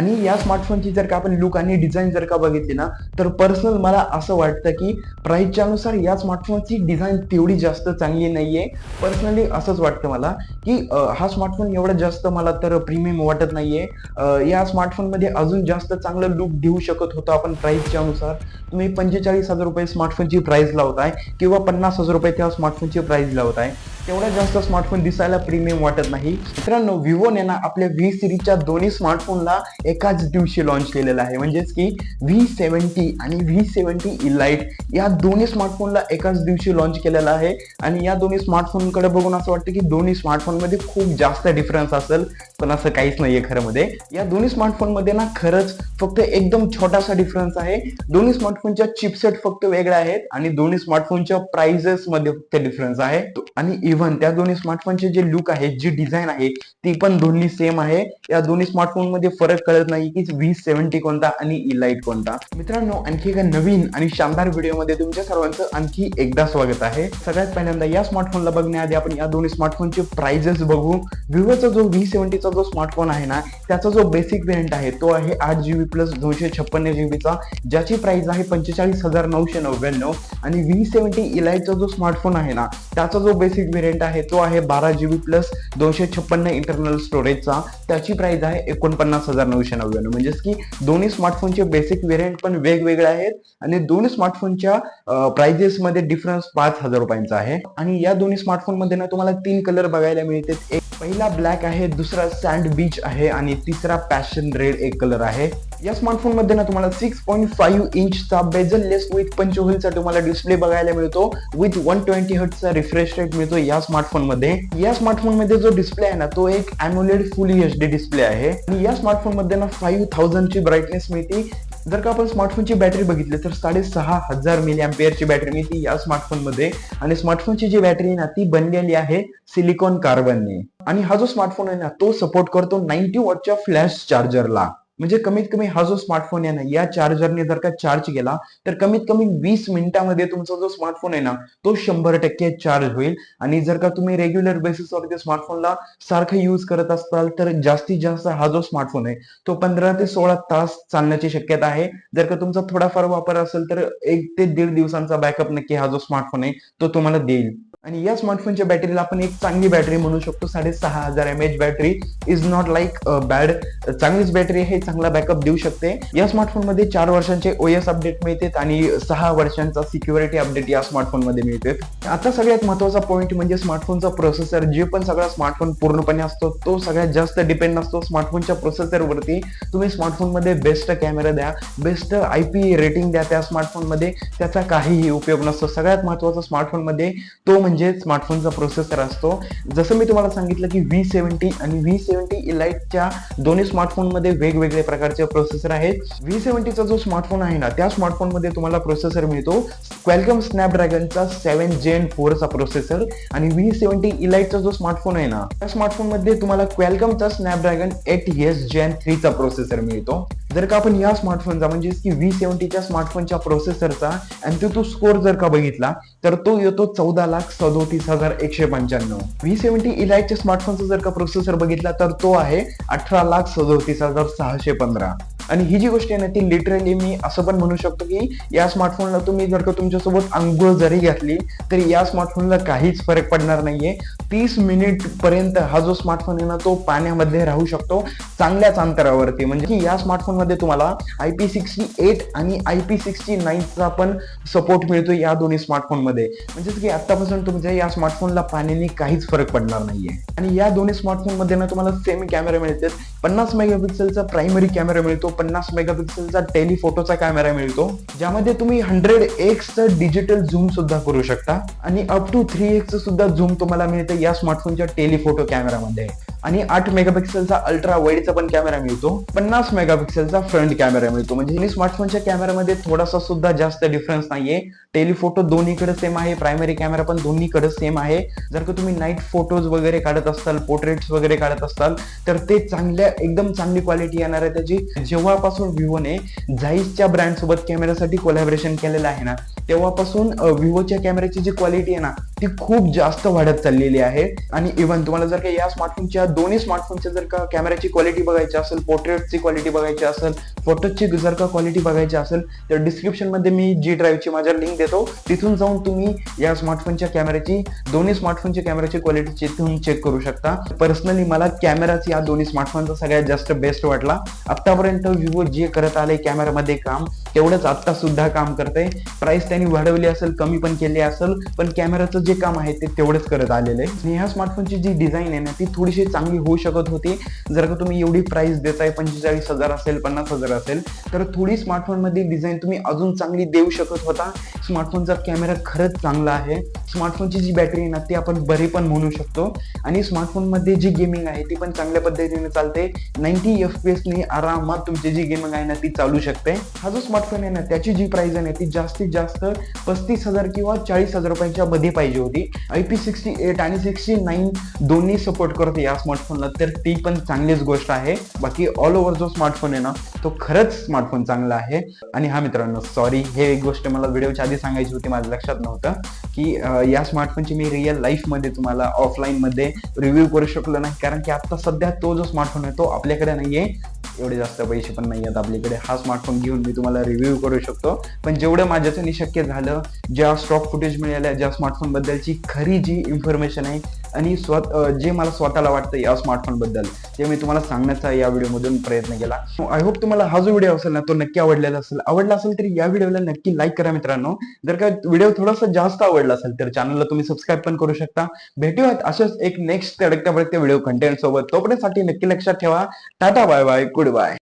आणि या स्मार्टफोनची जर का आपण लुक आणि डिझाईन जर का बघितली ना, तर पर्सनल मला असं वाटतं की प्राइसच्या अनुसार या स्मार्टफोनची डिझाईन तेवढी जास्त चांगली नाहीये. पर्सनली असंच वाटतं मला की हा स्मार्टफोन एवढा जास्त मला तर प्रीमियम वाटत नाहीये. या स्मार्टफोनमध्ये अजून जास्त चांगलं लुक देऊ शकत होतो आपण प्राइसच्या अनुसार. तुम्ही 45,000 रुपये स्मार्टफोनची प्राइस लावताय किंवा 50,000 रुपये त्या स्मार्टफोनची प्राइस लावताय. तेवढा जास्त स्मार्टफोन दिसायला प्रीमियम वाटत नाही. मित्रांनो, विवोने ना आपल्या व्ही सिरीजच्या दोन्ही स्मार्टफोनला एकाच दिवशी लॉन्च केलेलं आहे. म्हणजेच की V70 आणि V70 इलाइट या दोन्ही स्मार्टफोनला एकाच दिवशी लॉन्च केलेला आहे. आणि या दोन्ही स्मार्टफोनकडे बघून असं वाटतं की दोन्ही स्मार्टफोनमध्ये खूप जास्त डिफरन्स असेल, पण असं काहीच नाहीये खरं मध्ये. या दोन्ही स्मार्टफोनमध्ये ना खरंच फक्त एकदम छोटासा डिफरन्स आहे. दोन्ही स्मार्टफोनच्या चिपसेट फक्त वेगळ्या आहेत आणि दोन्ही स्मार्टफोनच्या प्राइजेस मध्ये फक्त डिफरन्स आहे. आणि इव्हन त्या दोन्ही स्मार्टफोनचे जे लुक आहे, जी डिझाईन आहे, ती पण दोन्ही सेम आहे. या दोन्ही स्मार्टफोन मध्ये फरक कळत नाही की V70 कोणता आणि इलाइट कोणता. मित्रांनो, आणखी एका नवीन आणि शानदार व्हिडिओमध्ये तुमच्या सर्वांचं आणखी एकदा स्वागत आहे. सगळ्यात पहिल्यांदा या स्मार्टफोनला बघण्याआधी आपण या दोन्ही स्मार्टफोनचे प्राइजेस बघू. विवोचा जो V70चा जो स्मार्टफोन आहे ना, त्याचा जो बेसिक व्हेरियंट आहे तो आहे 8GB प्लस 256GB चा, ज्याची प्राइस आहे 45,999. आणि V70 इलाइटचा जो स्मार्टफोन आहे ना, त्याचा जो बेसिक व्हेरियंट आहे तो आहे 12GB प्लस 256 इंटरनल स्टोरेजचा, त्याची प्राइस आहे 49,999. म्हणजेच की दोन्ही स्मार्टफोनचे बेसिक व्हेरियंट पण वेगवेगळे आहेत आणि दोन्ही स्मार्टफोनच्या प्राइजेस मध्ये डिफरन्स 5,000 रुपयांचा आहे. आणि या दोन्ही स्मार्टफोन मध्ये ना तुम्हाला 3 कलर बघायला मिळतात. एक पहिला ब्लॅक आहे, दुसरा सँड बीच आहे आणि तिसरा पॅशन रेड एक कलर आहे. या स्मार्टफोन मध्ये ना तुम्हाला 6.5 इंचचा बेझललेस विथ पंच होलचा तुम्हाला डिस्प्ले बघायला मिळतो. विथ 120 हर्ट्जचा रिफ्रेश रेट मिळतो या स्मार्टफोन मध्ये. या स्मार्टफोन मध्ये जो डिस्प्ले आहे ना, तो एक AMOLED फुल HD डिस्प्ले आहे. आणि या स्मार्टफोन मध्ये ना 5000 ची ब्राईटनेस मिळते. जर का आपण स्मार्टफोनची बॅटरी बघितली तर 6500 mAhची बॅटरी मिळते या स्मार्टफोन मध्ये. आणि स्मार्टफोनची जी बॅटरी ना, ती बनलेली आहे सिलिकॉन कार्बनने. आणि हा जो स्मार्टफोन आहे ना, तो सपोर्ट करतो 90 वॉटच्या फ्लॅश चार्जरला. म्हणजे कमीत कमी हा जो स्मार्टफोन आहे ना, या चार्जरने जर का चार्ज केला तर कमीत कमी 20 मिनिटांमध्ये तुमचा जो स्मार्टफोन आहे ना, तो 100% चार्ज होईल. आणि जर का तुम्ही रेग्युलर बेसिसवरती स्मार्टफोनला सारखं यूज करत असाल तर जास्तीत जास्त हा जो स्मार्टफोन आहे तो 15 ते 16 तास चालण्याची शक्यता आहे. जर का तुमचा थोडाफार वापर असेल तर 1 ते 1.5 दिवसांचा बॅकअप नक्की हा जो स्मार्टफोन आहे तो तुम्हाला देईल. आणि या स्मार्टफोनच्या बॅटरीला आपण एक चांगली बॅटरी म्हणू शकतो. 6500 mAh battery is not like bad. चांगलीच बॅटरी आहे, चांगला बॅकअप देऊ शकते. या स्मार्टफोन मध्ये 4 वर्षांचे OS अपडेट मिळतात आणि 6 वर्षांचा सिक्युरिटी अपडेट या स्मार्टफोन मध्ये मिळते. आता सगळ्यात महत्वाचा पॉईंट म्हणजे स्मार्टफोनचा प्रोसेसर. जे पण सगळा स्मार्टफोन पूर्णपणे असतो तो सगळ्यात जास्त डिपेंड असतो स्मार्टफोनच्या प्रोसेसरवरती. तुम्ही स्मार्टफोन मध्ये बेस्ट कॅमेरा द्या, बेस्ट IP रेटिंग द्या त्या स्मार्टफोन मध्ये, त्याचा काहीही उपयोग नसतो. सगळ्यात महत्वाचा स्मार्टफोन मध्ये तो म्हणजे स्मार्टफोनचा प्रोसेसर असतो. जसं मी तुम्हाला सांगितलं की V70 आणि V70 इलाइटच्या दोन्ही स्मार्टफोन मध्ये वेगवेगळे प्रकारचे प्रोसेसर आहेत. V70चा जो स्मार्टफोन आहे ना, त्या स्मार्टफोन मध्ये तुम्हाला प्रोसेसर मिळतो क्वालकॉम स्नॅपड्रॅगनचा 7 Gen 4 चा प्रोसेसर. आणि V70 इलाइटचा जो स्मार्टफोन आहे ना, त्या स्मार्टफोन मध्ये तुम्हाला क्वालकॉमचा स्नॅपड्रॅगन 8S Gen 3 चा प्रोसेसर मिळतो. जर का आपण या स्मार्टफोनचा म्हणजे की V70च्या स्मार्टफोनच्या प्रोसेसरचा AnTuTu स्कोर जर का बघितला तर तो येतो 14,37,195. V70 इलाइटच्या स्मार्टफोनचा जर का प्रोसेसर बघितला तर तो आहे 18,37,615. आणि ही जी गोष्ट आहे ना, ती लिटरली मी असं पण म्हणू शकतो की या स्मार्टफोनला तुम्ही जर का तुमच्यासोबत अंघोळ जरी घातली तरी या स्मार्टफोनला काहीच फरक पडणार नाहीये. 30 मिनिट पर्यंत हा जो स्मार्टफोन आहे ना, तो पाण्यामध्ये राहू शकतो चांगल्याच अंतरावरती. म्हणजे की या स्मार्टफोन मध्ये तुम्हाला IP68 आणि IP69 चा पण सपोर्ट मिळतो या दोन्ही स्मार्टफोन मध्ये. म्हणजे की आतापासून तुमच्या या स्मार्टफोनला पाण्याने काहीच फरक पडणार नाहीये. आणि या दोन्ही स्मार्टफोन मध्ये ना तुम्हाला सेमी कॅमेरा मिळतात. 50 मेगापिक्सेलचा प्रायमरी कॅमेरा मिळतो, 50 मेगापिक्सेलचा टेलिफोटोचा कॅमेरा मिळतो, ज्यामध्ये तुम्ही 100x डिजिटल झूम सुद्धा करू शकता. आणि अप टू 3x सुद्धा झूम तुम्हाला मिळतं या स्मार्टफोनच्या टेलिफोटो कॅमेरामध्ये. आणि 8 मेगापिक्सेलचा अल्ट्रा वाईडचा पण कॅमेरा मिळतो, 50 मेगापिक्सेलचा फ्रंट कॅमेरा मिळतो. म्हणजे स्मार्टफोनच्या कॅमेरामध्ये थोडासा सुद्धा जास्त डिफरन्स नाहीये. टेलिफोटो दोन्हीकडे सेम आहे, प्रायमरी कॅमेरा पण दोन्हीकडे सेम आहे. जर का तुम्ही नाईट फोटोज वगैरे काढत असताल, पोर्ट्रेट्स वगैरे काढत असताल तर ते एकदम चांगली क्वालिटी येणार आहे त्याची. जेव्हापासून विवोने झाईसच्या ब्रँड सोबत कॅमेरासाठी कोलॅबोरेशन केलेलं आहे ना, तेव्हापासून विवोच्या कॅमेऱ्याची जी क्वालिटी आहे ना ती खूप जास्त वाढत चाललेली आहे. आणि इव्हन तुम्हाला जर का या स्मार्टफोनच्या दोन्ही स्मार्टफोनच्या जर का कॅमेऱ्याची क्वालिटी बघायची असेल, पोर्ट्रेटची क्वालिटी बघायची असेल, फोटोची जर का क्वालिटी बघायची असेल, तर डिस्क्रिप्शन मध्ये मी जी ड्राईव्हची माझ्या लिंक देतो, तिथून जाऊन तुम्ही या स्मार्टफोनच्या कॅमेऱ्याची दोन्ही स्मार्टफोनच्या कॅमेऱ्याची क्वालिटी तिथून चेक करू शकता. पर्सनली मला कॅमेराच या दोन्ही स्मार्टफोनचा सगळ्यात जास्त बेस्ट वाटला. आतापर्यंत विवो जे करत आले कॅमेरामध्ये काम, तेवढंच आता सुद्धा काम करते. प्राइस त्यांनी वाढवली असेल, कमी पण केली असेल, पण कॅमेराचं जे काम आहे ते तेवढंच करत आलेलं आहे. ह्या स्मार्टफोनची जी डिझाईन आहे ना ती थोडीशी चांगली होऊ शकत होती. जर का तुम्ही एवढी प्राइस देताय, 45,000 असेल, 50,000 असेल, तर थोडी स्मार्टफोन मध्ये डिझाईन तुम्ही अजून चांगली देऊ शकत होता. स्मार्टफोनचा कॅमेरा खरंच चांगला आहे. स्मार्टफोनची जी बॅटरी आहे ना ती आपण बरी पण म्हणू शकतो. आणि स्मार्टफोन मध्ये जी गेमिंग आहे ती पण चांगल्या पद्धतीने चालते. 90 FPS ने आरामात तुमची जी गेमिंग आहे ना ती चालू शकते. हा जो स्मार्टफोन आहे ना त्याची जी प्राइस आहे ना ती जास्तीत जास्त 35,000 किंवा 40,000 रुपयांच्या मध्ये पाहिजे होती. IP68 आणि 69 दोन्ही सपोर्ट करते या स्मार्टफोनला, तर ती पण चांगलीच गोष्ट आहे. बाकी ऑल ओव्हर जो स्मार्टफोन आहे ना तो खरंच स्मार्टफोन चांगला आहे. आणि हा मित्रांनो, सॉरी, हे एक गोष्ट मला व्हिडिओच्या आधी सांगायची होती, माझ्या लक्षात नव्हतं की या स्मार्टफोनची मी रिअल लाईफ मध्ये तुम्हाला ऑफलाईन मध्ये रिव्ह्यू करू शकलो नाही, कारण की आता सध्या तो जो स्मार्टफोन आहे तो आपल्याकडे नाहीये. एवढे जास्त पैसे पण नाही आहेत आपल्याकडे हा स्मार्टफोन घेऊन मी तुम्हाला रिव्ह्यू करू शकतो. पण जेवढं माझ्याच्याने शक्य झालं, ज्या स्टॉक फुटेज मिळाल्या, ज्या स्मार्टफोन बद्दलची खरी जी इन्फॉर्मेशन आहे आणि जे मला स्वतःला वाटतं या स्मार्टफोन बद्दल, ते मी तुम्हाला सांगण्याचा या व्हिडिओमधून प्रयत्न केला. आय होप तुम्हाला हा जो व्हिडिओ असेल ना तो नक्की आवडलेला असेल. आवडला असेल तर या व्हिडिओला नक्की लाईक करा मित्रांनो. जर का व्हिडिओ थोडासा जास्त आवडला असेल तर चॅनलला तुम्ही सबस्क्राईब पण करू शकता. भेटूयात अशाच एक नेक्स्ट तडकत्या व्हिडिओ कंटेंट सोबत. तोपर्यंत नक्की लक्षात ठेवा. Tata, bye bye, good bye.